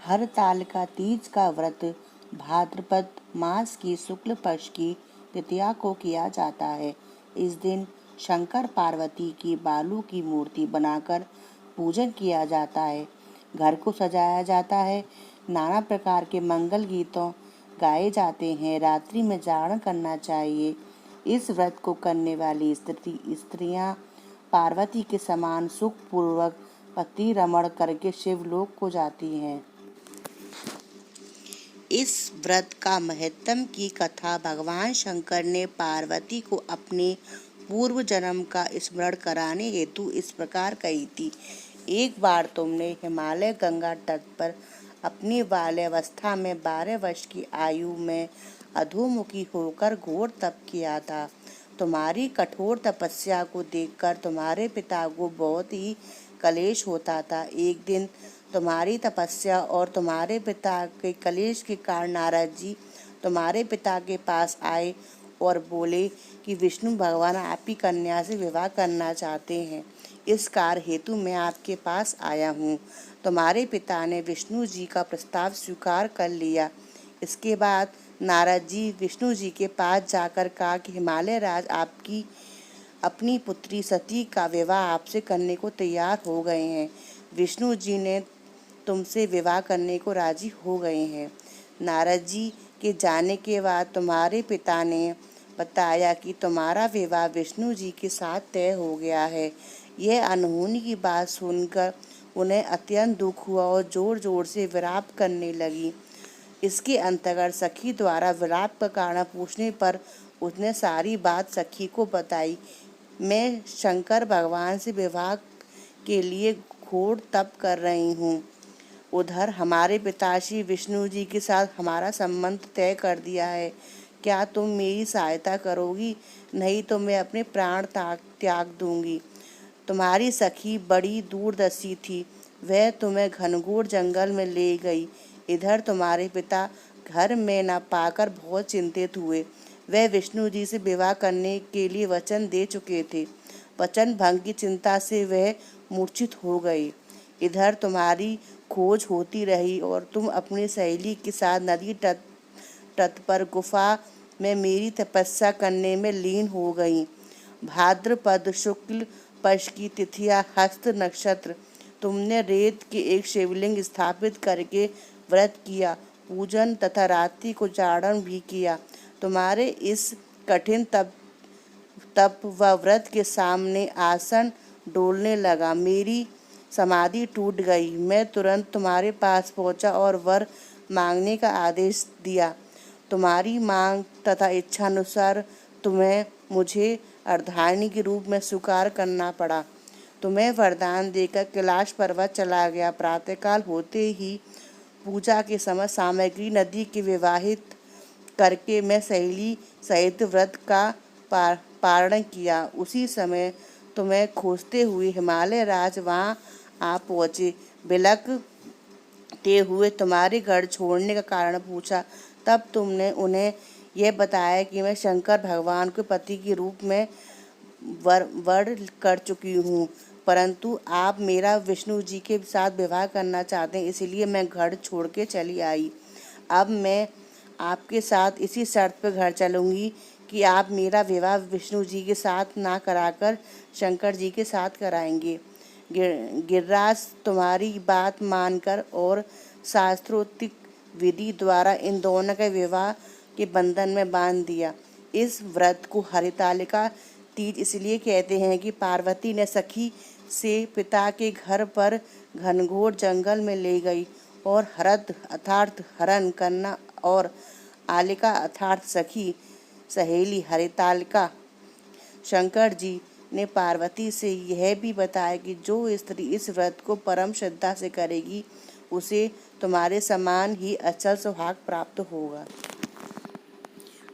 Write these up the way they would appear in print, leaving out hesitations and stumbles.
हरतालिका तीज का व्रत भाद्रपद मास की शुक्ल पक्ष की तृतीया को किया जाता है। इस दिन शंकर पार्वती की बालू की मूर्ति बनाकर पूजन किया जाता है। घर को सजाया जाता है। नाना प्रकार के मंगल गीतों गाए जाते हैं। रात्रि में जागरण करना चाहिए। इस व्रत को करने वाली स्त्रियां पार्वती के समान सुख पूर्वक पति रमण करके शिवलोक को जाती हैं। इस व्रत का महत्म की कथा भगवान शंकर ने पार्वती को अपने पूर्व जन्म का स्मरण कराने हेतु इस प्रकार कही थी। एक बार तुमने हिमालय गंगा तट पर अपनी बाल्यावस्था में 12 वर्ष की आयु में अधोमुखी होकर घोर तप किया था। तुम्हारी कठोर तपस्या को देखकर तुम्हारे पिता को बहुत ही कलेश होता था। एक दिन तुम्हारी तपस्या और तुम्हारे पिता के कलेश के कारण नारद जी तुम्हारे पिता के पास आए और बोले कि विष्णु भगवान आपकी कन्या से विवाह करना चाहते हैं। इस कार्य हेतु मैं आपके पास आया हूँ। तुम्हारे पिता ने विष्णु जी का प्रस्ताव स्वीकार कर लिया। इसके बाद नारद जी विष्णु जी के पास जाकर कहा कि हिमालय राज आपकी अपनी पुत्री सती का विवाह आपसे करने को तैयार हो गए हैं। विष्णु जी ने तुमसे विवाह करने को राजी हो गए हैं। नारद जी के जाने के बाद तुम्हारे पिता ने बताया कि तुम्हारा विवाह विष्णु जी के साथ तय हो गया है। यह अनहोनी की बात सुनकर उन्हें अत्यंत दुख हुआ और जोर जोर से विलाप करने लगी। इसके अंतर्गत सखी द्वारा विलाप का कारण पूछने पर उसने सारी बात सखी को बताई। मैं शंकर भगवान से विवाह के लिए घोर तप कर रही हूँ। उधर हमारे पिताश्री विष्णु जी के साथ हमारा संबंध तय कर दिया है। क्या तुम मेरी सहायता करोगी? नहीं तो मैं अपने प्राण त्याग दूंगी। तुम्हारी सखी बड़ी दूरदर्शी थी। वह तुम्हें घनघोर जंगल में ले गई। इधर तुम्हारे पिता घर में न पाकर बहुत चिंतित हुए। वह विष्णु जी से विवाह करने के लिए वचन दे चुके थे। वचन भंग की चिंता से वह मूर्छित हो गए। इधर तुम्हारी खोज होती रही और तुम अपनी सहेली के साथ नदी तट पर गुफा में मेरी तपस्या करने में लीन हो गई। भाद्रपद शुक्ल पक्ष की तिथिया हस्त नक्षत्र तुमने रेत के एक शिवलिंग स्थापित करके व्रत किया, पूजन तथा रात्रि को जागरण भी किया। तुम्हारे इस कठिन तप व व्रत के सामने आसन डोलने लगा। मेरी समाधि टूट गई। मैं तुरंत तुम्हारे पास पहुंचा और वर मांगने का आदेश दिया। तुम्हारी मांग तथा इच्छानुसार तुम्हें मुझे अर्धांगिनी के रूप में स्वीकार करना पड़ा। तुम्हें वरदान देकर कैलाश पर्वत चला गया। प्रातःकाल होते ही पूजा के समय सामग्री नदी के विवाहित करके मैं सहेली सहित व्रत का पारण किया। उसी समय तुम्हें खोजते हुए हिमालय राज वहाँ आ पहुँचे। बिलखते हुए तुम्हारे घर छोड़ने का कारण पूछा। तब तुमने उन्हें यह बताया कि मैं शंकर भगवान के पति के रूप में वर कर चुकी हूँ, परंतु आप मेरा विष्णु जी के साथ विवाह करना चाहते हैं, इसलिए मैं घर छोड़ के चली आई। अब मैं आपके साथ इसी शर्त पर घर चलूँगी कि आप मेरा विवाह विष्णु जी के साथ ना कराकर शंकर जी के साथ कराएंगे। गिरिराज तुम्हारी बात मानकर और शास्त्रोक्त विधि द्वारा इन दोनों के विवाह के बंधन में बांध दिया। इस व्रत को हरितालिका तीज इसलिए कहते हैं कि पार्वती ने सखी से पिता के घर पर घनघोर जंगल में ले गई और हरद अर्थात हरण करना और आलिका अर्थात सखी सहेली हरितालिका। शंकर जी ने पार्वती से यह भी बताया कि जो स्त्री इस व्रत को परम श्रद्धा से करेगी उसे तुम्हारे समान ही अचल सुहाग प्राप्त होगा।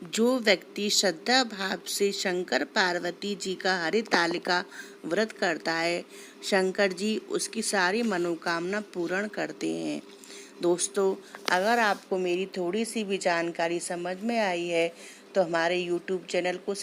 जो व्यक्ति श्रद्धा भाव से शंकर पार्वती जी का हरितालिका व्रत करता है, शंकर जी उसकी सारी मनोकामना पूर्ण करते हैं। दोस्तों, अगर आपको मेरी थोड़ी सी भी जानकारी समझ में आई है तो हमारे YouTube चैनल को